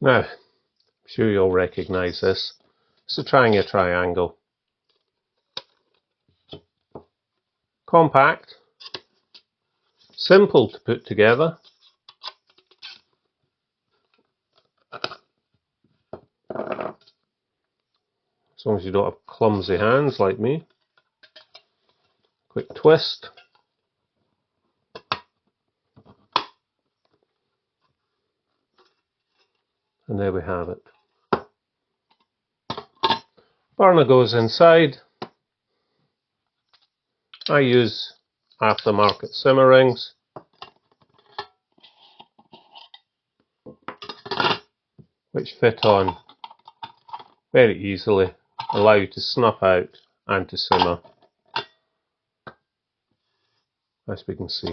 Now, I'm sure you'll recognise this. It's a Trangia Triangle. Compact, simple to put together. As long as you don't have clumsy hands like me. Quick twist. And there we have it. Burner goes inside. I use aftermarket simmer rings. Which fit on very easily, allow you to snuff out and to simmer, as we can see.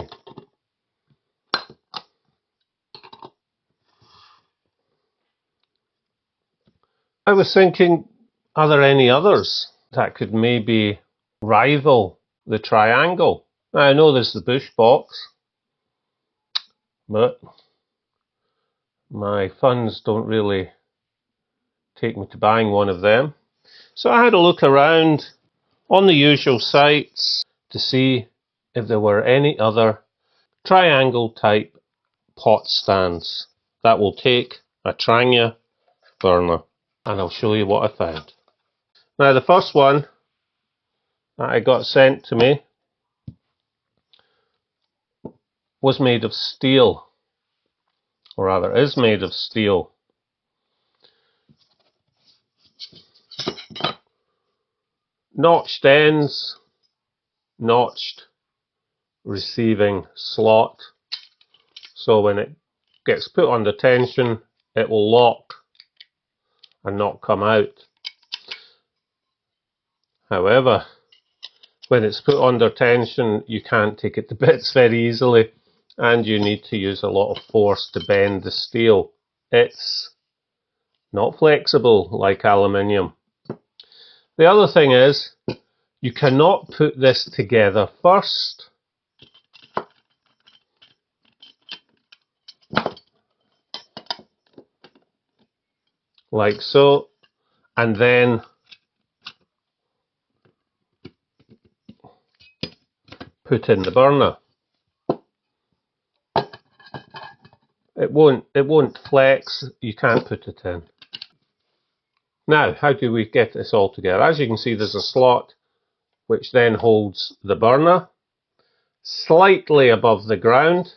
I was thinking, are there any others that could maybe rival the Triangle? Now, I know there's the Bush box, but my funds don't really take me to buying one of them. So I had a look around on the usual sites to see if there were any other triangle type pot stands that will take a Trangia burner, and I'll show you what I found. Now, the first one that I got sent to me was made of steel, or rather is made of steel. Notched ends, notched receiving slot, so when it gets put under tension it will lock and not come out. However, when it's put under tension you can't take it to bits very easily, and you need to use a lot of force to bend the steel. It's not flexible like aluminium. The other thing is, you cannot put this together first. Like so, and then put in the burner. It won't flex, you can't put it in. Now, how do we get this all together? As you can see, there's a slot which then holds the burner slightly above the ground.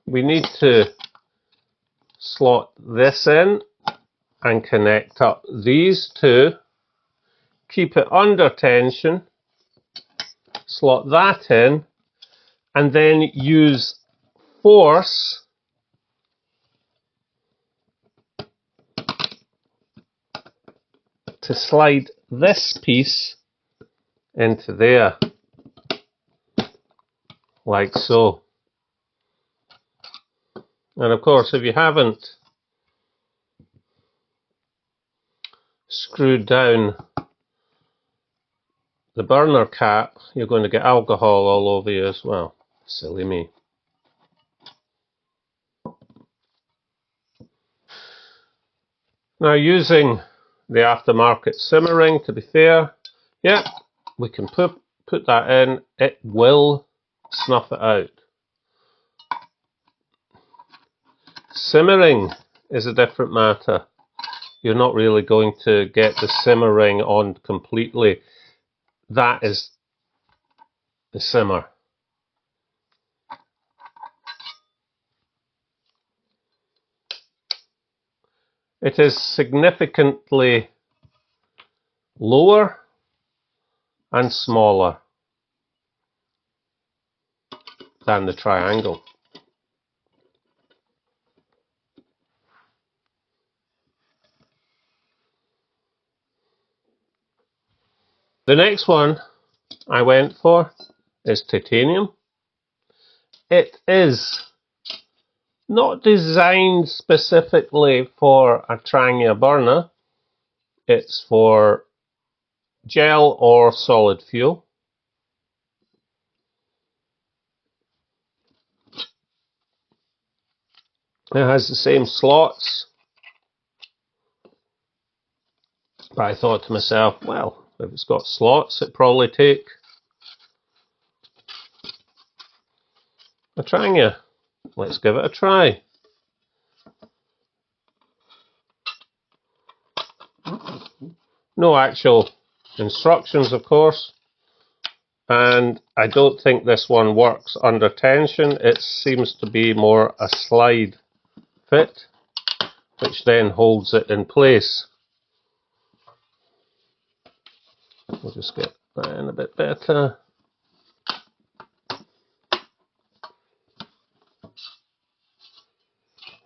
We need to slot this in and connect up these two, keep it under tension, slot that in, and then use force to slide this piece into there, like so. And of course, if you haven't screwed down the burner cap, you're going to get alcohol all over you as well. Silly me. Now, using the aftermarket simmer ring, to be fair, yeah, we can put that in, it will snuff it out. Simmering is a different matter. You're not really going to get the simmer ring on completely. That is the simmer. It is significantly lower and smaller than the Triangle. The next one I went for is titanium. It is not designed specifically for a Trangia burner. It's for gel or solid fuel. It has the same slots, but I thought to myself, well, if it's got slots, it'd probably take a Trangia. Let's give it a try. No actual instructions, of course, and I don't think this one works under tension. It seems to be more a slide fit, which then holds it in place. We'll just get that in a bit better.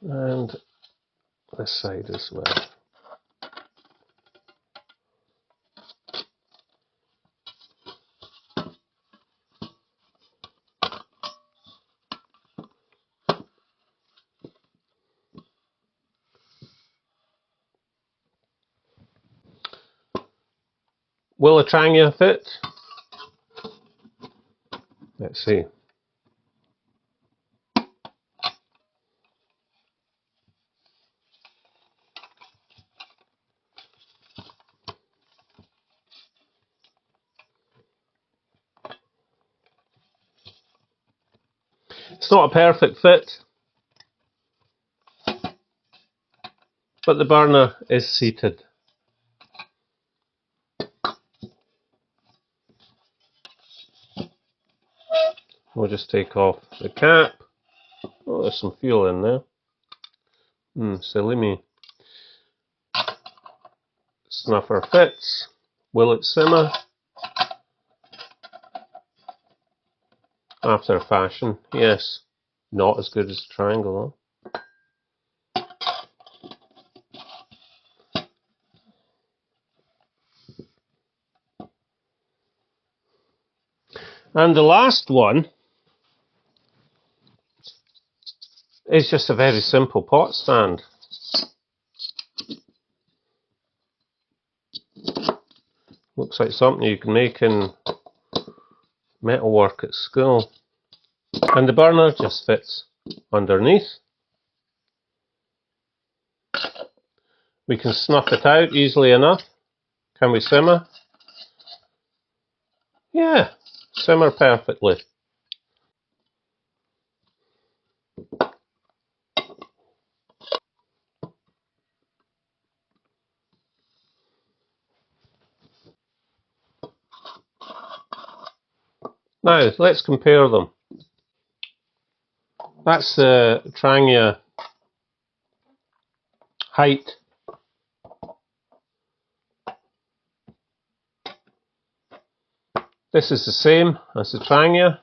And this side as well. Will a Trangia fit? Let's see. It's not a perfect fit, but the burner is seated. We'll just take off the cap. Oh, there's some fuel in there. Silly me. Snuffer fits. Will it simmer? After a fashion, yes. Not as good as a triangle though. And the last one is just a very simple pot stand. Looks like something you can make in metalwork at school. And the burner just fits underneath. We can snuff it out easily enough. Can we simmer? Yeah, simmer perfectly. Now, let's compare them. That's the Trangia height. This is the same as the Trangia.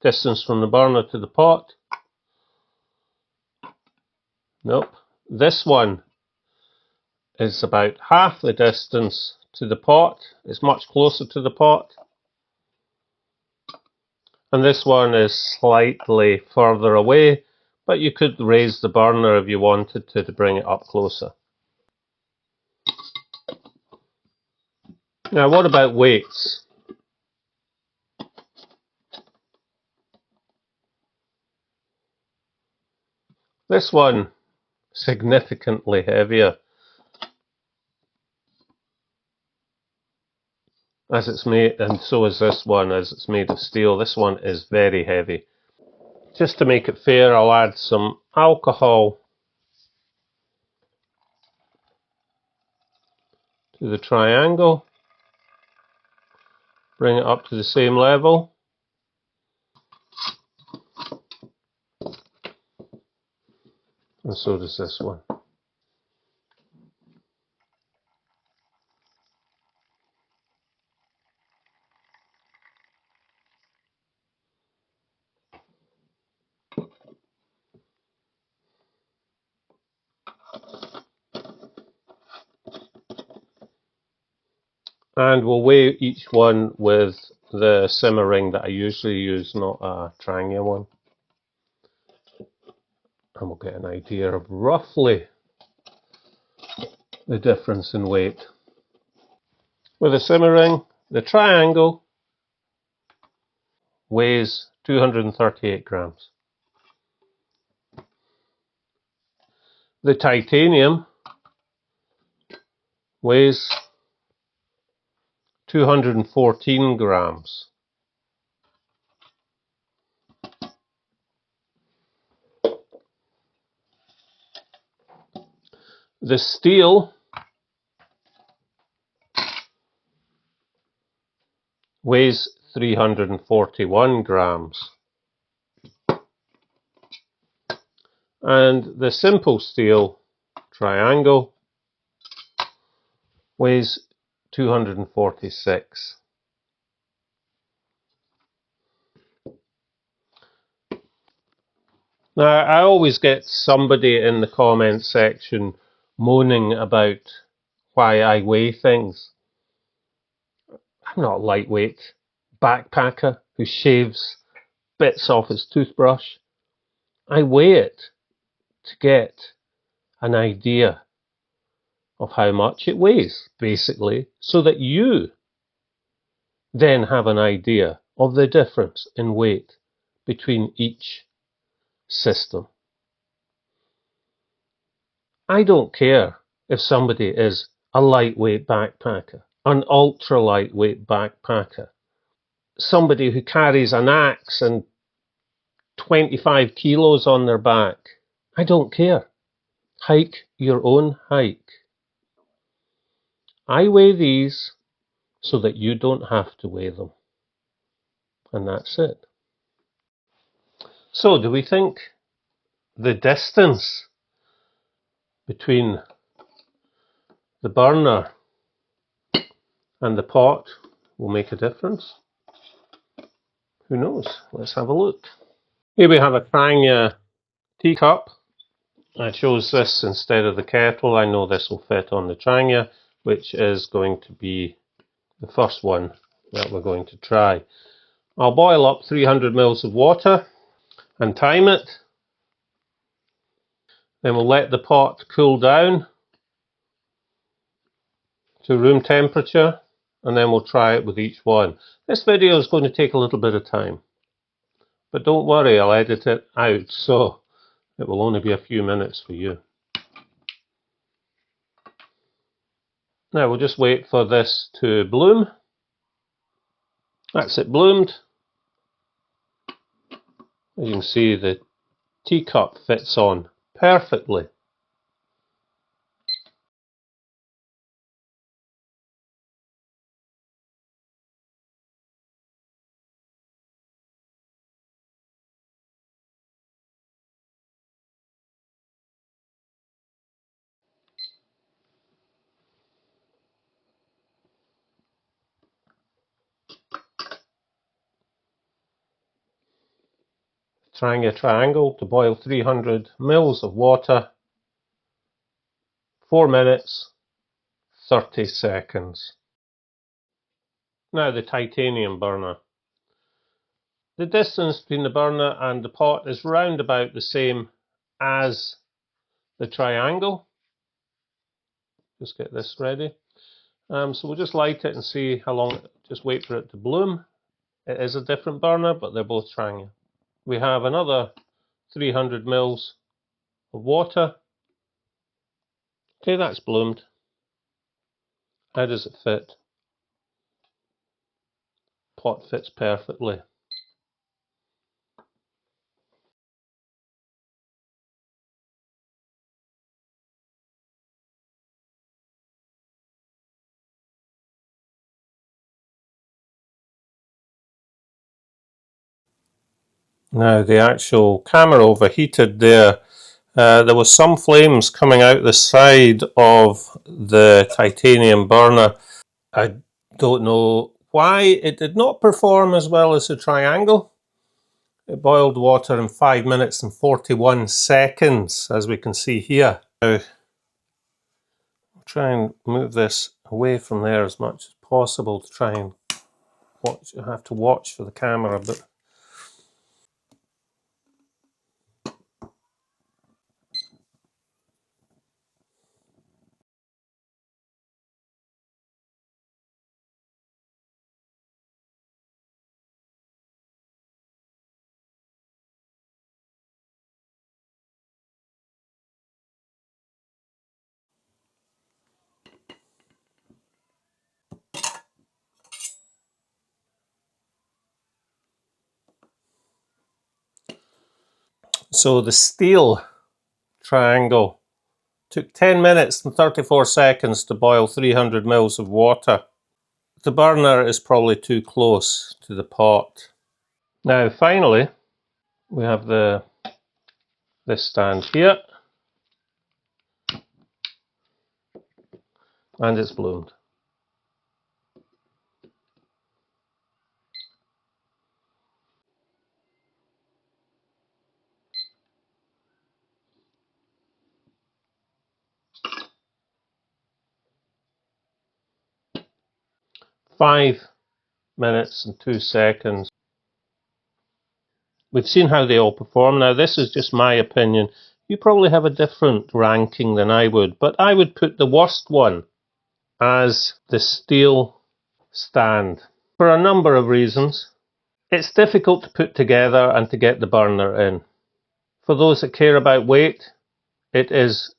Distance from the burner to the pot. Nope. This one is about half the distance to the pot. It's much closer to the pot. And this one is slightly further away, but you could raise the burner if you wanted to bring it up closer. Now, what about weights? This one, significantly heavier. As it's made, and so is this one, as it's made of steel. This one is very heavy. Just to make it fair, I'll add some alcohol to the triangle. Bring it up to the same level. And so does this one. And we'll weigh each one with the simmer ring that I usually use, not a Trangia one. And we'll get an idea of roughly the difference in weight. With a simmer ring, the triangle weighs 238 grams. The titanium weighs 214 grams. The steel weighs 341 grams. And the simple steel triangle weighs 246. Now, I always get somebody in the comment section moaning about why I weigh things. I'm not a lightweight backpacker who shaves bits off his toothbrush. I weigh it to get an idea of how much it weighs, basically, so that you then have an idea of the difference in weight between each system. I don't care if somebody is a lightweight backpacker, an ultra lightweight backpacker, somebody who carries an axe and 25 kilos on their back. I don't care. Hike your own hike. I weigh these so that you don't have to weigh them. And that's it. So, do we think the distance between the burner and the pot will make a difference? Who knows? Let's have a look. Here we have a Trangia teacup. I chose this instead of the kettle. I know this will fit on the Trangia, which is going to be the first one that we're going to try. I'll boil up 300 mils of water and time it. Then we'll let the pot cool down to room temperature, and then we'll try it with each one. This video is going to take a little bit of time, but don't worry, I'll edit it out, so it will only be a few minutes for you. Now we'll just wait for this to bloom. That's it bloomed. As you can see, the teacup fits on perfectly. Trangia Triangle to boil 300 mils of water, 4 minutes, 30 seconds. Now the titanium burner. The distance between the burner and the pot is round about the same as the triangle. Just get this ready. So we'll just light it and see how long, just wait for it to bloom. It is a different burner, but they're both Trangia. We have another 300 mils of water. Okay, that's bloomed. How does it fit? Pot fits perfectly. Now the actual camera overheated there. There was some flames coming out the side of the titanium burner. I don't know why it did not perform as well as the triangle. It boiled water in 5 minutes and 41 seconds, as we can see here. Now, I'll try and move this away from there as much as possible to try and watch. I have to watch for the camera, but So the steel triangle took 10 minutes and 34 seconds to boil 300 mils of water. The burner is probably too close to the pot. Now finally, we have this stand here, and it's bloomed. Five minutes and 2 seconds. We've seen how they all perform. Now this is just my opinion. You probably have a different ranking than I would, but I would put the worst one as the steel stand for a number of reasons. It's difficult to put together and to get the burner in. For those that care about weight, it is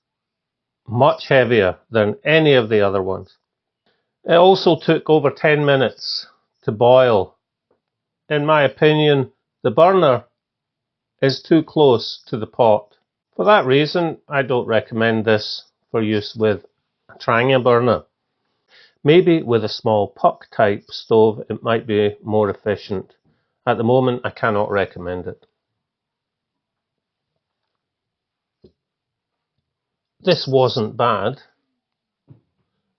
much heavier than any of the other ones. It also took over 10 minutes to boil. In my opinion, the burner is too close to the pot. For that reason, I don't recommend this for use with a Trangia burner. Maybe with a small puck type stove it might be more efficient. At the moment I cannot recommend it. This wasn't bad.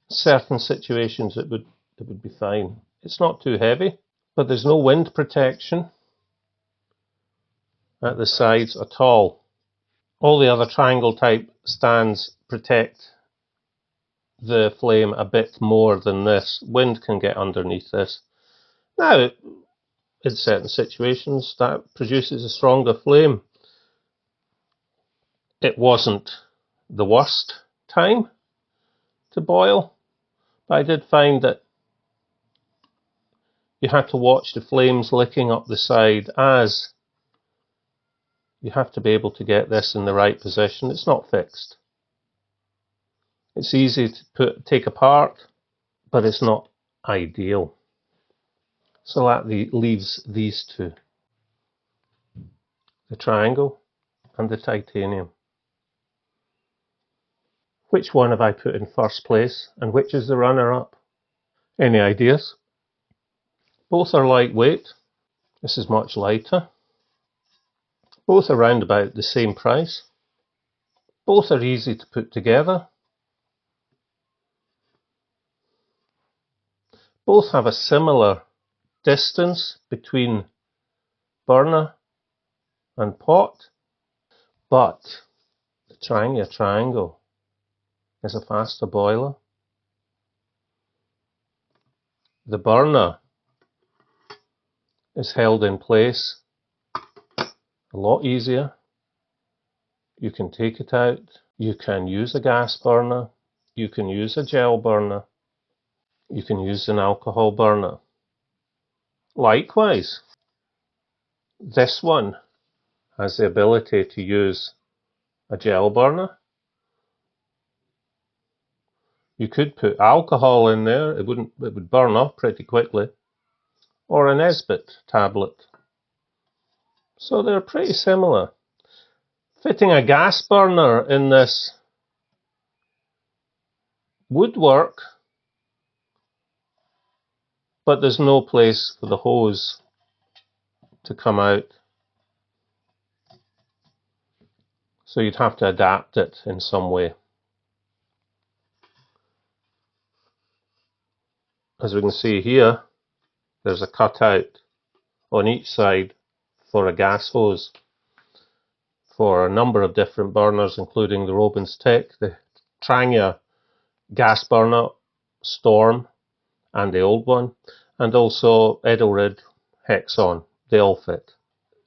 Certain situations it would be fine. It's not too heavy, but there's no wind protection at the sides at all. All the other triangle type stands protect the flame a bit more than this. Wind can get underneath this. Now, in certain situations, that produces a stronger flame. It wasn't the worst time to boil, but I did find that you had to watch the flames licking up the side, as you have to be able to get this in the right position. It's not fixed. It's easy to take apart, but it's not ideal. So that leaves these two, the triangle and the titanium. Which one have I put in first place, and which is the runner-up? Any ideas? Both are lightweight. This is much lighter. Both around about the same price. Both are easy to put together. Both have a similar distance between burner and pot, but the Trangia Triangle is a faster boiler. The burner is held in place a lot easier. You can take it out. You can use a gas burner. You can use a gel burner. You can use an alcohol burner. Likewise, this one has the ability to use a gel burner. You could put alcohol in there, it would burn off pretty quickly, or an Nesbit tablet. So they're pretty similar. Fitting a gas burner in this would work, but there's no place for the hose to come out. So you'd have to adapt it in some way. As we can see here, there's a cutout on each side for a gas hose for a number of different burners, including the Robins Tech, the Trangia gas burner, Storm, and the old one, and also Edelrid Hexon. They all fit.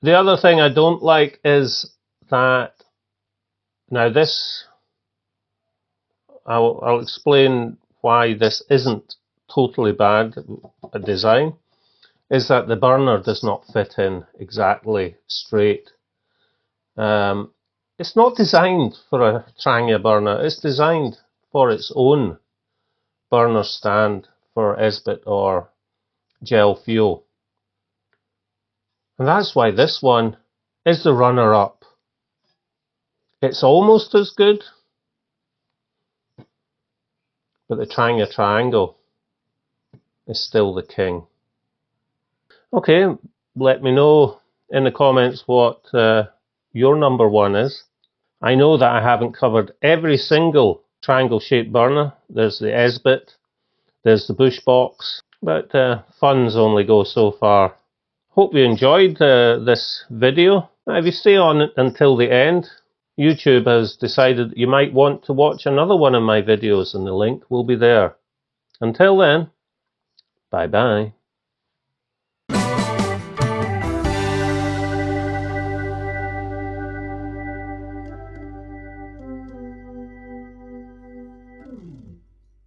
The other thing I don't like is that, now this, I'll explain why this isn't totally bad a design, is that the burner does not fit in exactly straight. It's not designed for a Trangia burner, it's designed for its own burner stand for Esbit or gel fuel. And that's why this one is the runner-up It's almost as good, but the Trangia Triangle is still the king. Okay, let me know in the comments what your number one is. I know that I haven't covered every single triangle shaped burner. There's the S-bit, there's the bush box, but funds only go so far. Hope you enjoyed this video. Now, if you stay on it until the end, YouTube has decided you might want to watch another one of my videos and the link will be there. Until then, bye bye.